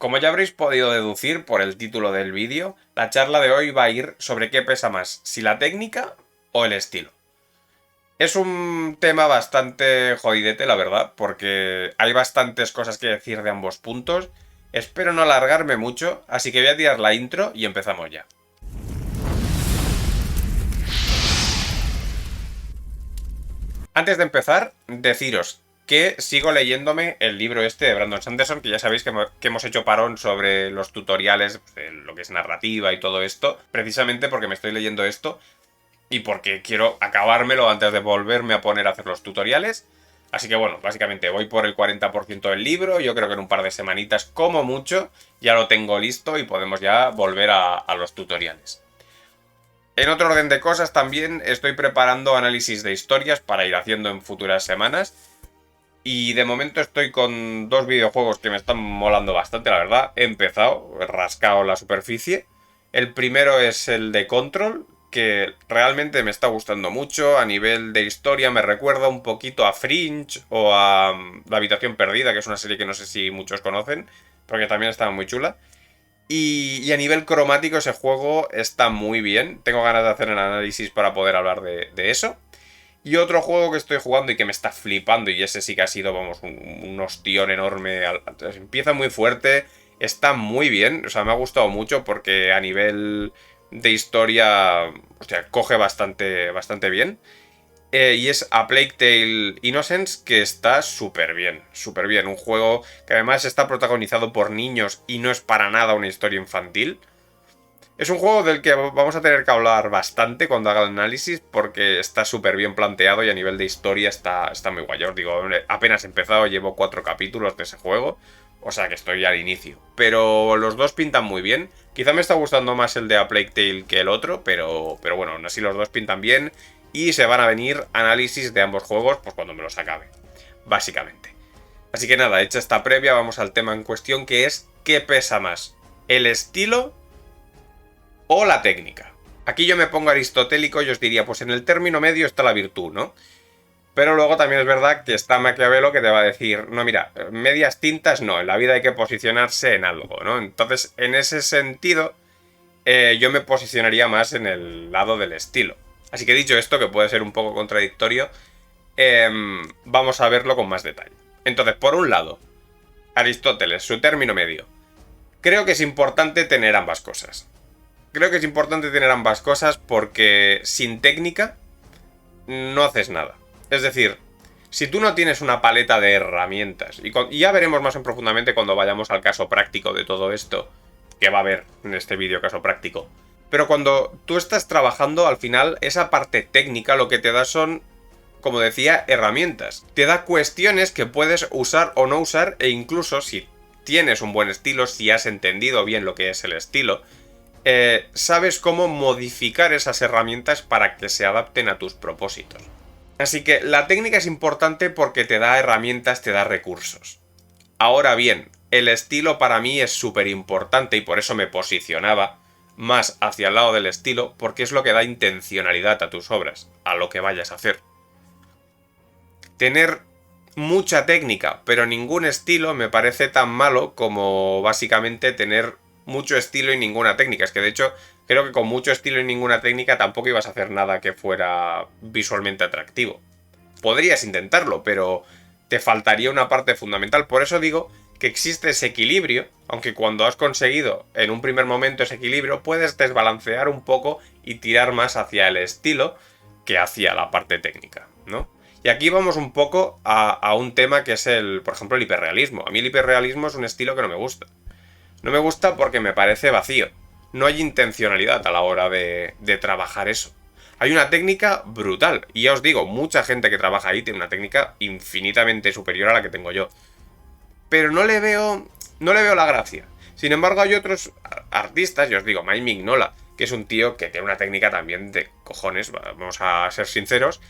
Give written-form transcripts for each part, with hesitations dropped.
Como ya habréis podido deducir por el título del vídeo, la charla de hoy va a ir sobre qué pesa más, si la técnica o el estilo. Es un tema bastante jodidete, la verdad, porque hay bastantes cosas que decir de ambos puntos. Espero no alargarme mucho, así que voy a tirar la intro y empezamos ya. Antes de empezar, deciros que sigo leyéndome el libro este de Brandon Sanderson, que ya sabéis que hemos hecho parón sobre los tutoriales, lo que es narrativa y todo esto, precisamente porque me estoy leyendo esto y porque quiero acabármelo antes de volverme a poner a hacer los tutoriales. Así que bueno, básicamente voy por el 40% del libro, yo creo que en un par de semanitas como mucho ya lo tengo listo y podemos ya volver a los tutoriales. En otro orden de cosas también estoy preparando análisis de historias para ir haciendo en futuras semanas. Y de momento estoy con dos videojuegos que me están molando bastante, la verdad. He empezado, he rascado la superficie. El primero es el de Control, que realmente me está gustando mucho. A nivel de historia me recuerda un poquito a Fringe o a La Habitación Perdida, que es una serie que no sé si muchos conocen, porque también está muy chula. Y a nivel cromático ese juego está muy bien. Tengo ganas de hacer el análisis para poder hablar de eso. Y otro juego que estoy jugando y que me está flipando, y ese sí que ha sido, vamos, un ostión enorme. Empieza muy fuerte, está muy bien, o sea, me ha gustado mucho porque a nivel de historia, hostia, coge bastante bien. Y es A Plague Tale Innocence, que está súper bien, súper bien. Un juego que además está protagonizado por niños y no es para nada una historia infantil. Es un juego del que vamos a tener que hablar bastante cuando haga el análisis porque está súper bien planteado y a nivel de historia está muy guay. Ya os digo, apenas he empezado, llevo 4 capítulos de ese juego, o sea que estoy al inicio. Pero los dos pintan muy bien. Quizá me está gustando más el de A Plague Tale que el otro, pero bueno, aún así los dos pintan bien y se van a venir análisis de ambos juegos pues cuando me los acabe, básicamente. Así que nada, hecha esta previa, vamos al tema en cuestión, que es ¿qué pesa más? ¿El estilo o la técnica? Aquí yo me pongo aristotélico y os diría, pues en el término medio está la virtud, ¿no? Pero luego también es verdad que está Maquiavelo, que te va a decir, no, mira, medias tintas no, en la vida hay que posicionarse en algo, ¿no? Entonces, en ese sentido, yo me posicionaría más en el lado del estilo. Así que dicho esto, que puede ser un poco contradictorio, vamos a verlo con más detalle. Entonces, por un lado, Aristóteles, su término medio. Creo que es importante tener ambas cosas. Creo que es importante tener ambas cosas porque sin técnica no haces nada. Es decir, si tú no tienes una paleta de herramientas, y ya veremos más en profundamente cuando vayamos al caso práctico de todo esto, que va a haber en este vídeo caso práctico. Pero cuando tú estás trabajando, al final, esa parte técnica lo que te da son, como decía, herramientas. Te da cuestiones que puedes usar o no usar, e incluso si tienes un buen estilo, si has entendido bien lo que es el estilo, sabes cómo modificar esas herramientas para que se adapten a tus propósitos. Así que la técnica es importante porque te da herramientas, te da recursos. Ahora bien, el estilo para mí es súper importante y por eso me posicionaba más hacia el lado del estilo, porque es lo que da intencionalidad a tus obras, a lo que vayas a hacer. Tener mucha técnica, pero ningún estilo me parece tan malo como básicamente tener mucho estilo y ninguna técnica. Es que de hecho creo que con mucho estilo y ninguna técnica tampoco ibas a hacer nada que fuera visualmente atractivo. Podrías intentarlo, pero te faltaría una parte fundamental. Por eso digo que existe ese equilibrio, aunque cuando has conseguido en un primer momento ese equilibrio puedes desbalancear un poco y tirar más hacia el estilo que hacia la parte técnica, ¿no? Y aquí vamos un poco a un tema que es por ejemplo, el hiperrealismo. A mí el hiperrealismo es un estilo que no me gusta. No me gusta porque me parece vacío. No hay intencionalidad a la hora de trabajar eso. Hay una técnica brutal. Y ya os digo, mucha gente que trabaja ahí tiene una técnica infinitamente superior a la que tengo yo. Pero no le veo la gracia. Sin embargo, hay otros artistas, yo os digo, Mike Mignola, que es un tío que tiene una técnica también de cojones, vamos a ser sinceros.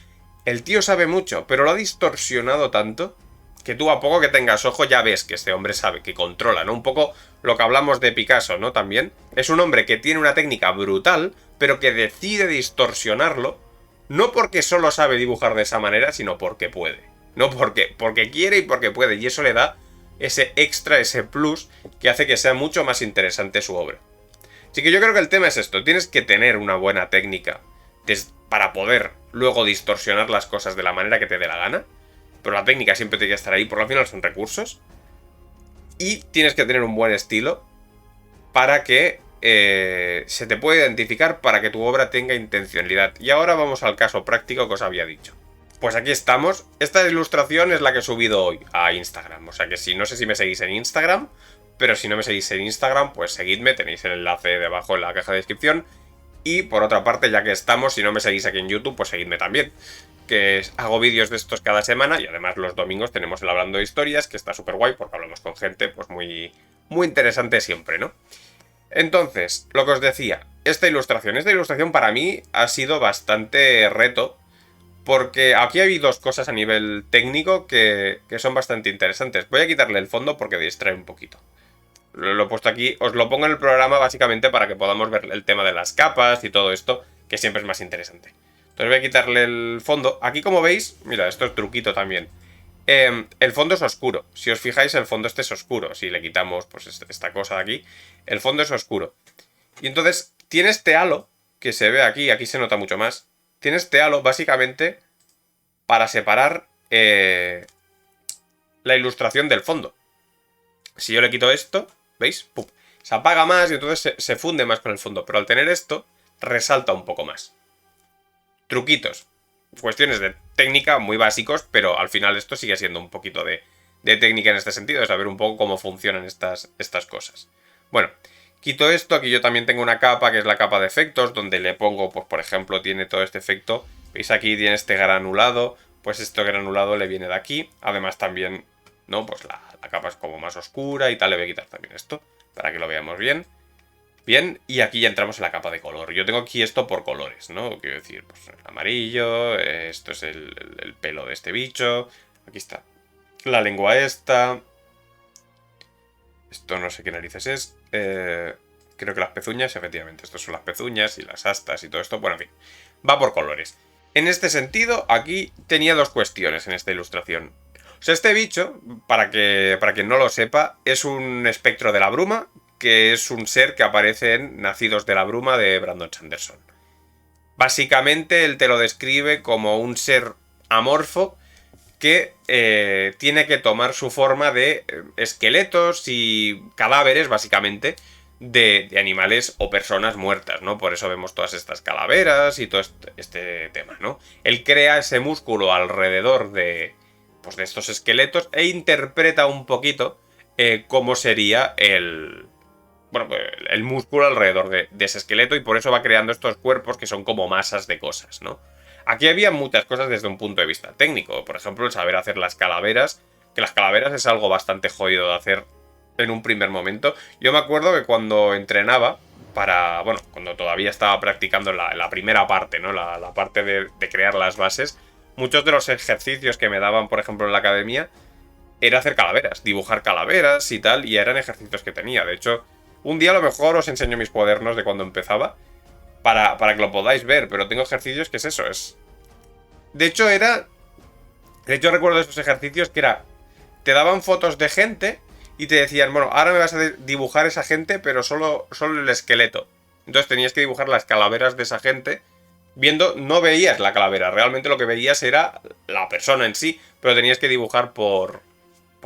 El tío sabe mucho, pero lo ha distorsionado tanto que tú a poco que tengas ojo ya ves que este hombre sabe, que controla, ¿no? Un poco lo que hablamos de Picasso, ¿no? También es un hombre que tiene una técnica brutal, pero que decide distorsionarlo, no porque solo sabe dibujar de esa manera, sino porque puede. No porque quiere y porque puede, y eso le da ese extra, ese plus, que hace que sea mucho más interesante su obra. Así que yo creo que el tema es esto, tienes que tener una buena técnica para poder luego distorsionar las cosas de la manera que te dé la gana, pero la técnica siempre tiene que estar ahí, por lo final son recursos, y tienes que tener un buen estilo para que se te pueda identificar, para que tu obra tenga intencionalidad. Y ahora vamos al caso práctico que os había dicho. Pues aquí estamos. Esta ilustración es la que he subido hoy a Instagram. O sea que no sé si me seguís en Instagram, pero si no me seguís en Instagram, pues seguidme. Tenéis el enlace debajo en la caja de descripción. Y por otra parte, ya que estamos, si no me seguís aquí en YouTube, pues seguidme también. Que hago vídeos de estos cada semana y además los domingos tenemos el Hablando de Historias, que está súper guay porque hablamos con gente pues muy, muy interesante siempre, ¿no? Entonces, lo que os decía, esta ilustración para mí ha sido bastante reto, porque aquí hay dos cosas a nivel técnico que son bastante interesantes. Voy a quitarle el fondo porque distrae un poquito. Lo he puesto aquí, os lo pongo en el programa básicamente para que podamos ver el tema de las capas y todo esto, que siempre es más interesante. Entonces voy a quitarle el fondo. Aquí como veis, mira, esto es truquito también. El fondo es oscuro. Si os fijáis, el fondo este es oscuro. Si le quitamos pues esta cosa de aquí, el fondo es oscuro. Y entonces tiene este halo que se ve aquí se nota mucho más. Tiene este halo básicamente para separar la ilustración del fondo. Si yo le quito esto, ¿veis? ¡Pum! Se apaga más y entonces se funde más con el fondo. Pero al tener esto, resalta un poco más. Truquitos. Cuestiones de técnica muy básicos, pero al final esto sigue siendo un poquito de técnica en este sentido, de saber un poco cómo funcionan estas cosas. Bueno, quito esto, aquí yo también tengo una capa que es la capa de efectos, donde le pongo, pues por ejemplo, tiene todo este efecto. ¿Veis aquí? Tiene este granulado, pues este granulado le viene de aquí. Además también, ¿no? Pues la capa es como más oscura y tal, le voy a quitar también esto, para que lo veamos bien. Bien, y aquí ya entramos en la capa de color. Yo tengo aquí esto por colores, ¿no? Quiero decir, pues el amarillo, esto es el pelo de este bicho, aquí está la lengua esta, esto no sé qué narices es, creo que las pezuñas, efectivamente, estos son las pezuñas y las astas y todo esto, bueno, en fin, va por colores. En este sentido, aquí tenía dos cuestiones en esta ilustración. O sea, este bicho, para quien no lo sepa, es un espectro de la bruma, que es un ser que aparece en Nacidos de la Bruma de Brandon Sanderson. Básicamente él te lo describe como un ser amorfo que tiene que tomar su forma de esqueletos y cadáveres, básicamente, de animales o personas muertas, ¿no? Por eso vemos todas estas calaveras y todo este tema, ¿no? Él crea ese músculo alrededor de estos esqueletos e interpreta un poquito cómo sería el músculo alrededor de ese esqueleto y por eso va creando estos cuerpos que son como masas de cosas, ¿no? Aquí había muchas cosas desde un punto de vista técnico. Por ejemplo, el saber hacer las calaveras, que las calaveras es algo bastante jodido de hacer en un primer momento. Yo me acuerdo que cuando entrenaba cuando todavía estaba practicando la primera parte, ¿no? La parte de crear las bases, muchos de los ejercicios que me daban, por ejemplo, en la academia, era hacer calaveras, dibujar calaveras y tal, y eran ejercicios que tenía. De hecho, un día a lo mejor os enseño mis cuadernos de cuando empezaba para que lo podáis ver, pero tengo ejercicios que es eso, es... De hecho recuerdo esos ejercicios que te daban fotos de gente y te decían, bueno, ahora me vas a dibujar esa gente, pero solo el esqueleto. Entonces tenías que dibujar las calaveras de esa gente no veías la calavera, realmente lo que veías era la persona en sí, pero tenías que dibujar por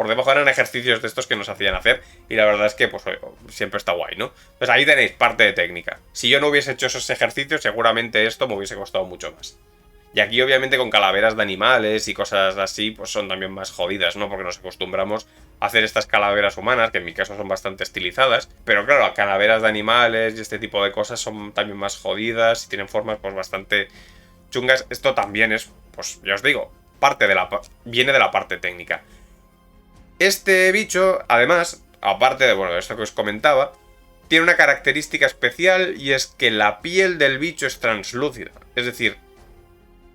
debajo. Eran ejercicios de estos que nos hacían hacer y la verdad es que pues siempre está guay, ¿no? Pues ahí tenéis parte de técnica. Si yo no hubiese hecho esos ejercicios, seguramente esto me hubiese costado mucho más. Y aquí obviamente con calaveras de animales y cosas así, pues son también más jodidas, ¿no? Porque nos acostumbramos a hacer estas calaveras humanas, que en mi caso son bastante estilizadas, pero claro, calaveras de animales y este tipo de cosas son también más jodidas y tienen formas pues bastante chungas. Esto también es, pues ya os digo, viene de la parte técnica. Este bicho, además, aparte de esto que os comentaba, tiene una característica especial y es que la piel del bicho es translúcida. Es decir,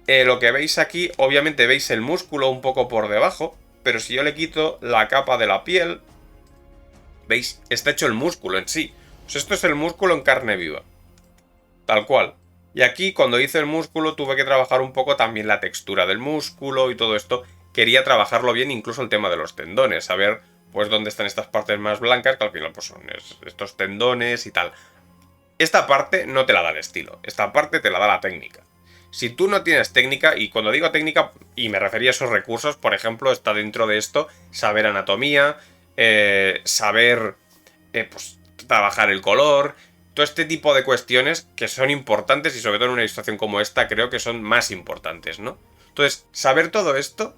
lo que veis aquí, obviamente veis el músculo un poco por debajo, pero si yo le quito la capa de la piel, ¿veis? Está hecho el músculo en sí. Pues esto es el músculo en carne viva. Tal cual. Y aquí, cuando hice el músculo, tuve que trabajar un poco también la textura del músculo y todo esto. Quería trabajarlo bien, incluso el tema de los tendones, saber pues dónde están estas partes más blancas, que al final pues son estos tendones y tal. Esta parte no te la da el estilo, esta parte te la da la técnica. Si tú no tienes técnica, y cuando digo técnica, y me refería a esos recursos, por ejemplo, está dentro de esto saber anatomía, saber pues, trabajar el color, todo este tipo de cuestiones que son importantes y sobre todo en una ilustración como esta creo que son más importantes, ¿no? Entonces, saber todo esto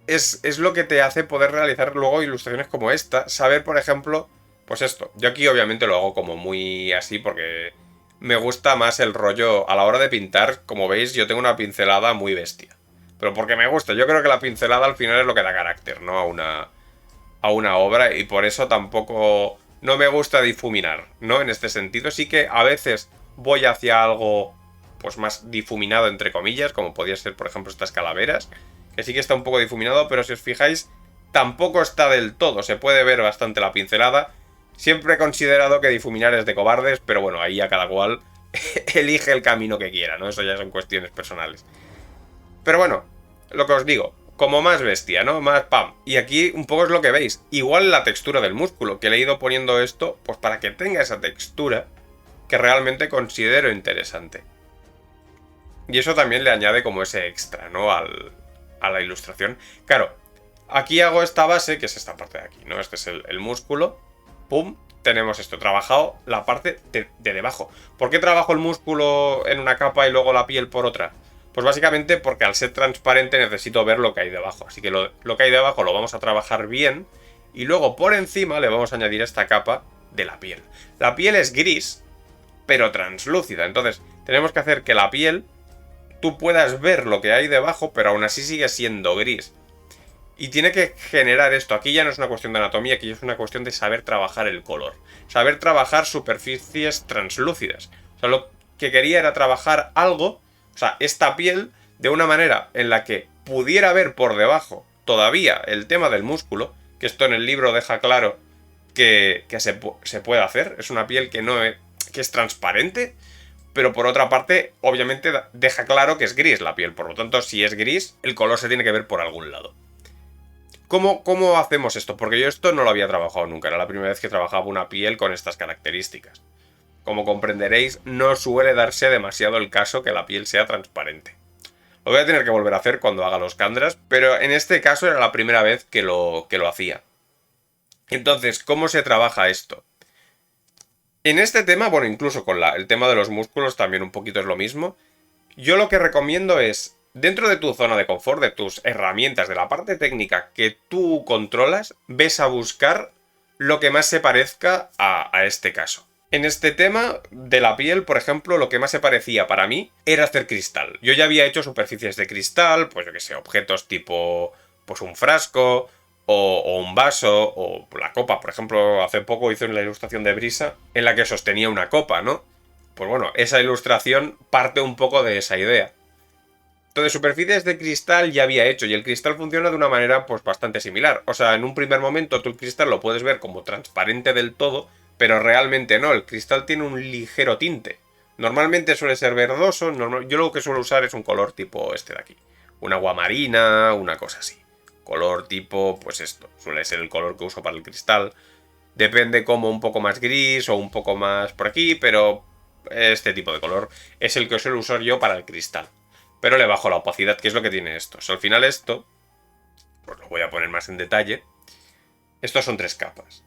es lo que te hace poder realizar luego ilustraciones como esta. Saber, por ejemplo, pues esto. Yo aquí obviamente lo hago como muy así porque me gusta más el rollo a la hora de pintar. Como veis, yo tengo una pincelada muy bestia. Pero porque me gusta. Yo creo que la pincelada al final es lo que da carácter, ¿no? A una obra y por eso tampoco no me gusta difuminar, ¿no? En este sentido sí que a veces voy hacia algo pues más difuminado entre comillas, como podría ser por ejemplo estas calaveras, que sí que está un poco difuminado, pero si os fijáis tampoco está del todo, se puede ver bastante la pincelada. Siempre he considerado que difuminar es de cobardes, pero bueno, ahí a cada cual elige el camino que quiera, ¿no? Eso ya son cuestiones personales. Pero bueno, lo que os digo, como más bestia, ¿no? Más pam. Y aquí un poco es lo que veis. Igual la textura del músculo, que le he ido poniendo esto, pues para que tenga esa textura que realmente considero interesante. Y eso también le añade como ese extra, ¿no? A la ilustración. Claro, aquí hago esta base, que es esta parte de aquí, ¿no? Este es el músculo. Pum, tenemos esto, trabajado la parte de debajo. ¿Por qué trabajo el músculo en una capa y luego la piel por otra? Pues básicamente porque al ser transparente necesito ver lo que hay debajo. Así que lo que hay debajo lo vamos a trabajar bien. Y luego por encima le vamos a añadir esta capa de la piel. La piel es gris, pero translúcida. Entonces tenemos que hacer que la piel tú puedas ver lo que hay debajo, pero aún así sigue siendo gris. Y tiene que generar esto. Aquí ya no es una cuestión de anatomía, aquí es una cuestión de saber trabajar el color. Saber trabajar superficies translúcidas. O sea, lo que quería era trabajar algo, o sea, esta piel, de una manera en la que pudiera ver por debajo todavía el tema del músculo, que esto en el libro deja claro que se puede hacer. Es una piel que es transparente, pero por otra parte, obviamente deja claro que es gris la piel. Por lo tanto, si es gris, el color se tiene que ver por algún lado. ¿Cómo hacemos esto? Porque yo esto no lo había trabajado nunca, era la primera vez que trabajaba una piel con estas características. Como comprenderéis, no suele darse demasiado el caso que la piel sea transparente. Lo voy a tener que volver a hacer cuando haga los Kandras, pero en este caso era la primera vez que lo hacía. Entonces, ¿cómo se trabaja esto? En este tema, bueno, incluso con el tema de los músculos también un poquito es lo mismo. Yo lo que recomiendo es, dentro de tu zona de confort, de tus herramientas, de la parte técnica que tú controlas, ves a buscar lo que más se parezca a este caso. En este tema de la piel, por ejemplo, lo que más se parecía para mí era hacer cristal. Yo ya había hecho superficies de cristal, pues yo que sé, objetos tipo pues un frasco o un vaso o la copa. Por ejemplo, hace poco hice una ilustración de Brisa en la que sostenía una copa, ¿no? Pues bueno, esa ilustración parte un poco de esa idea. Entonces, superficies de cristal ya había hecho y el cristal funciona de una manera pues bastante similar. O sea, en un primer momento tú el cristal lo puedes ver como transparente del todo, pero realmente no, el cristal tiene un ligero tinte. Normalmente suele ser verdoso, yo lo que suelo usar es un color tipo este de aquí. Un agua marina, una cosa así. Color tipo, pues esto, suele ser el color que uso para el cristal. Depende como un poco más gris o un poco más por aquí, pero este tipo de color es el que suelo usar yo para el cristal. Pero le bajo la opacidad, que es lo que tiene esto. O sea, al final esto, pues lo voy a poner más en detalle. Estos son 3 capas,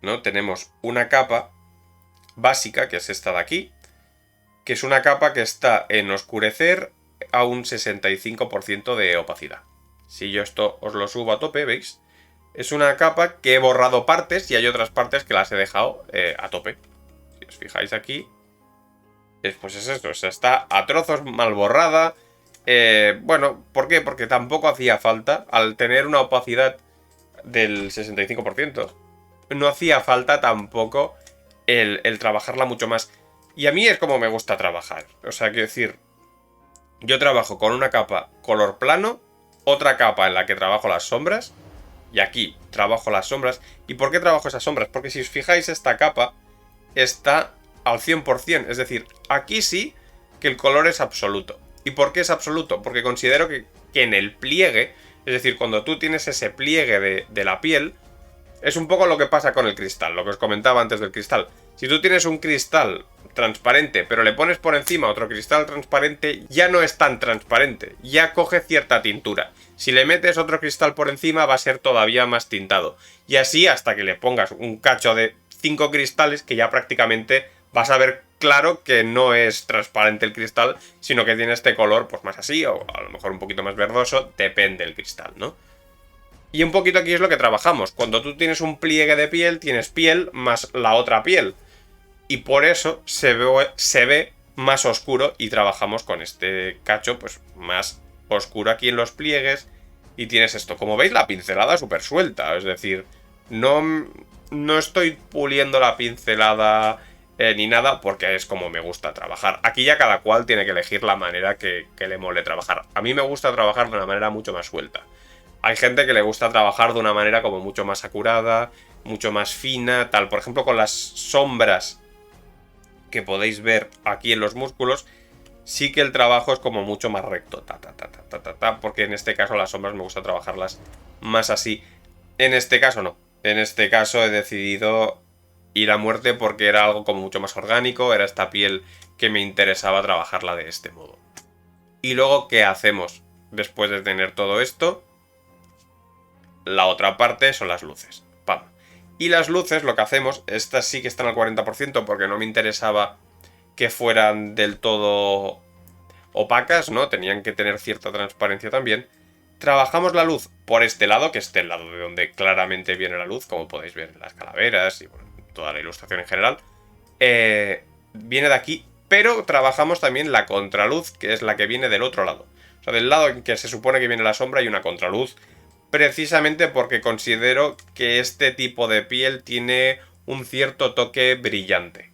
¿no? Tenemos una capa básica, que es esta de aquí, que es una capa que está en oscurecer a un 65% de opacidad. Si yo esto os lo subo a tope, ¿veis? Es una capa que he borrado partes y hay otras partes que las he dejado a tope. Si os fijáis aquí, pues es esto, o sea, está a trozos mal borrada. Bueno, ¿por qué? Porque tampoco hacía falta, al tener una opacidad del 65%, no hacía falta tampoco el trabajarla mucho más. Y a mí es como me gusta trabajar. O sea, quiero decir, yo trabajo con una capa color plano, otra capa en la que trabajo las sombras, y aquí trabajo las sombras. ¿Y por qué trabajo esas sombras? Porque si os fijáis, esta capa está al 100%. Es decir, aquí sí que el color es absoluto. ¿Y por qué es absoluto? Porque considero que en el pliegue, es decir, cuando tú tienes ese pliegue de la piel, Es un poco lo que pasa con el cristal, lo que os comentaba antes del cristal. Si tú tienes un cristal transparente, pero le pones por encima otro cristal transparente, ya no es tan transparente, ya coge cierta tintura. Si le metes otro cristal por encima, va a ser todavía más tintado. Y así hasta que le pongas un cacho de 5 cristales, que ya prácticamente vas a ver claro que no es transparente el cristal, sino que tiene este color pues más así, o a lo mejor un poquito más verdoso, depende del cristal, ¿no? Y un poquito aquí es lo que trabajamos. Cuando tú tienes un pliegue de piel, tienes piel más la otra piel. Y por eso se ve más oscuro y trabajamos con este cacho pues más oscuro aquí en los pliegues. Y tienes esto. Como veis, la pincelada súper suelta. Es decir, no estoy puliendo la pincelada ni nada porque es como me gusta trabajar. Aquí ya cada cual tiene que elegir la manera que le mole trabajar. A mí me gusta trabajar de una manera mucho más suelta. Hay gente que le gusta trabajar de una manera como mucho más acurada, mucho más fina, tal. Por ejemplo, con las sombras que podéis ver aquí en los músculos, sí que el trabajo es como mucho más recto, porque en este caso las sombras me gusta trabajarlas más así. En este caso no. En este caso he decidido ir a muerte porque era algo como mucho más orgánico, era esta piel que me interesaba trabajarla de este modo. Y luego, ¿qué hacemos después de tener todo esto? La otra parte son las luces. ¡Pam! Y las luces, lo que hacemos, estas sí que están al 40% porque no me interesaba que fueran del todo opacas, ¿no? Tenían que tener cierta transparencia también. Trabajamos la luz por este lado, que es el lado de donde claramente viene la luz, como podéis ver en las calaveras y bueno, toda la ilustración en general. Viene de aquí, pero trabajamos también la contraluz, que es la que viene del otro lado. O sea, del lado en que se supone que viene la sombra hay una contraluz, precisamente porque considero que este tipo de piel tiene un cierto toque brillante.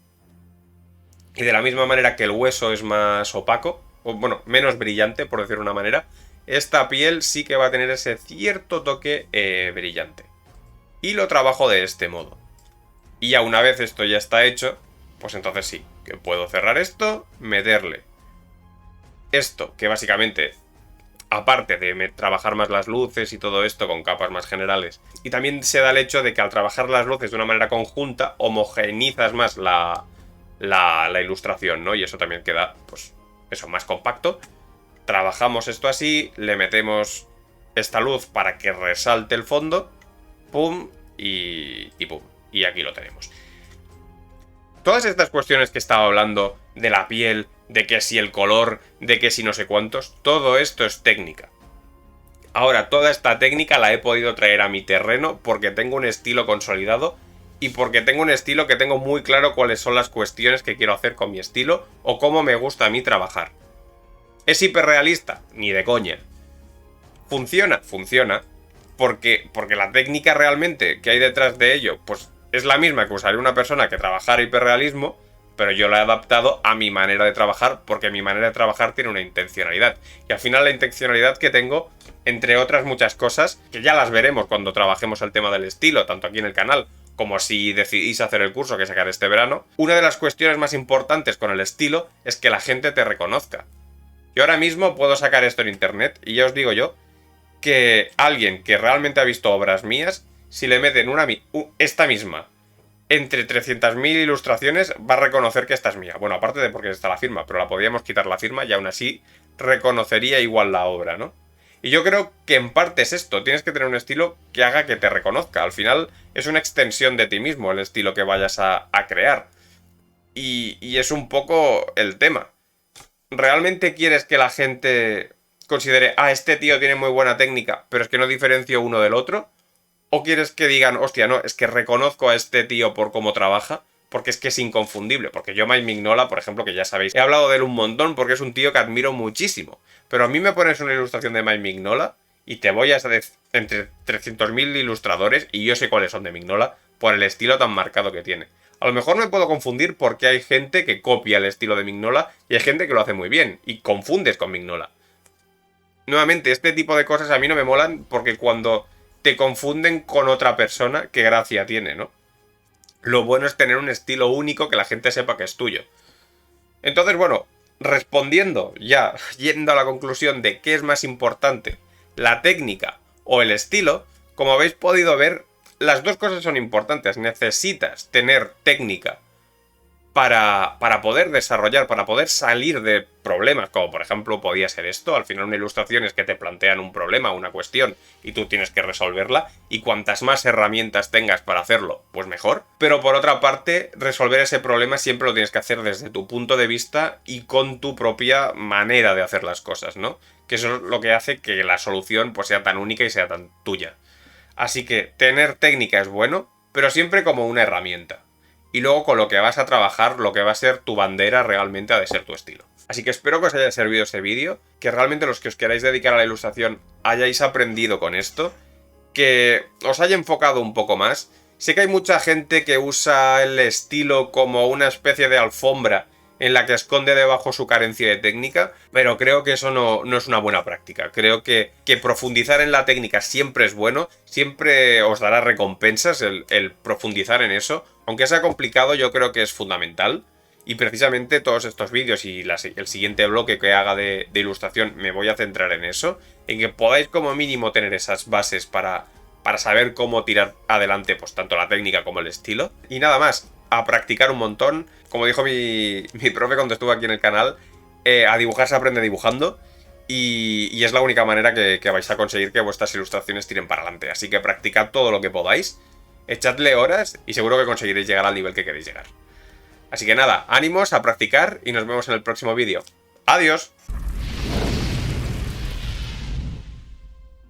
Y de la misma manera que el hueso es más opaco, o bueno, menos brillante, por decirlo de una manera, esta piel sí que va a tener ese cierto toque brillante. Y lo trabajo de este modo. Y ya una vez esto ya está hecho, pues entonces sí, que puedo cerrar esto, meterle esto, que básicamente, aparte de trabajar más las luces y todo esto con capas más generales, y también se da el hecho de que al trabajar las luces de una manera conjunta, homogeneizas más la ilustración, ¿no? Y eso también queda, pues, eso, más compacto. Trabajamos esto así, le metemos esta luz para que resalte el fondo, pum, y pum. Y aquí lo tenemos. Todas estas cuestiones que estaba hablando de la piel, de que si el color, de que si no sé cuántos, todo esto es técnica. Ahora, toda esta técnica la he podido traer a mi terreno porque tengo un estilo consolidado y porque tengo un estilo que tengo muy claro cuáles son las cuestiones que quiero hacer con mi estilo o cómo me gusta a mí trabajar. ¿Es hiperrealista? Ni de coña. ¿Funciona? Funciona. Porque la técnica realmente que hay detrás de ello, pues es la misma que usaría una persona que trabajara hiperrealismo, pero yo la he adaptado a mi manera de trabajar porque mi manera de trabajar tiene una intencionalidad. Y al final la intencionalidad que tengo, entre otras muchas cosas, que ya las veremos cuando trabajemos el tema del estilo, tanto aquí en el canal como si decidís hacer el curso que sacaré este verano, una de las cuestiones más importantes con el estilo es que la gente te reconozca. Yo ahora mismo puedo sacar esto en internet y ya os digo yo que alguien que realmente ha visto obras mías, si le meten esta misma entre 300.000 ilustraciones, va a reconocer que esta es mía. Bueno, aparte de porque está la firma, pero la podríamos quitar la firma y aún así reconocería igual la obra, ¿no? Y yo creo que en parte es esto, tienes que tener un estilo que haga que te reconozca. Al final es una extensión de ti mismo el estilo que vayas a crear. Y es un poco el tema. ¿Realmente quieres que la gente considere, este tío tiene muy buena técnica, pero es que no diferencio uno del otro? ¿O quieres que digan, hostia, no, es que reconozco a este tío por cómo trabaja, porque es que es inconfundible? Porque yo Mike Mignola, por ejemplo, que ya sabéis, he hablado de él un montón porque es un tío que admiro muchísimo. Pero a mí me pones una ilustración de Mike Mignola y te voy a hacer entre 300.000 ilustradores, y yo sé cuáles son de Mignola, por el estilo tan marcado que tiene. A lo mejor me puedo confundir porque hay gente que copia el estilo de Mignola y hay gente que lo hace muy bien, y confundes con Mignola. Nuevamente, este tipo de cosas a mí no me molan porque cuando te confunden con otra persona, qué gracia tiene, ¿no? Lo bueno es tener un estilo único que la gente sepa que es tuyo. Entonces, bueno, respondiendo ya, yendo a la conclusión de qué es más importante, la técnica o el estilo, como habéis podido ver, las dos cosas son importantes. Necesitas tener técnica para poder desarrollar, para poder salir de problemas, como por ejemplo podía ser esto. Al final una ilustración es que te plantean un problema, una cuestión, y tú tienes que resolverla, y cuantas más herramientas tengas para hacerlo, pues mejor. Pero por otra parte, resolver ese problema siempre lo tienes que hacer desde tu punto de vista y con tu propia manera de hacer las cosas, ¿no? Que eso es lo que hace que la solución pues sea tan única y sea tan tuya. Así que tener técnica es bueno, pero siempre como una herramienta. Y luego con lo que vas a trabajar, lo que va a ser tu bandera realmente ha de ser tu estilo. Así que espero que os haya servido ese vídeo, que realmente los que os queráis dedicar a la ilustración hayáis aprendido con esto, que os haya enfocado un poco más. Sé que hay mucha gente que usa el estilo como una especie de alfombra en la que esconde debajo su carencia de técnica, pero creo que eso no es una buena práctica. Creo que profundizar en la técnica siempre es bueno, siempre os dará recompensas el profundizar en eso. Aunque sea complicado, yo creo que es fundamental. Y precisamente todos estos vídeos y el siguiente bloque que haga de ilustración me voy a centrar en eso, en que podáis como mínimo tener esas bases para saber cómo tirar adelante pues tanto la técnica como el estilo. Y nada más, a practicar un montón. Como dijo mi profe cuando estuvo aquí en el canal, a dibujar se aprende dibujando. Y es la única manera que vais a conseguir que vuestras ilustraciones tiren para adelante. Así que practicad todo lo que podáis, echadle horas y seguro que conseguiréis llegar al nivel que queréis llegar. Así que nada, ánimos a practicar y nos vemos en el próximo vídeo. ¡Adiós!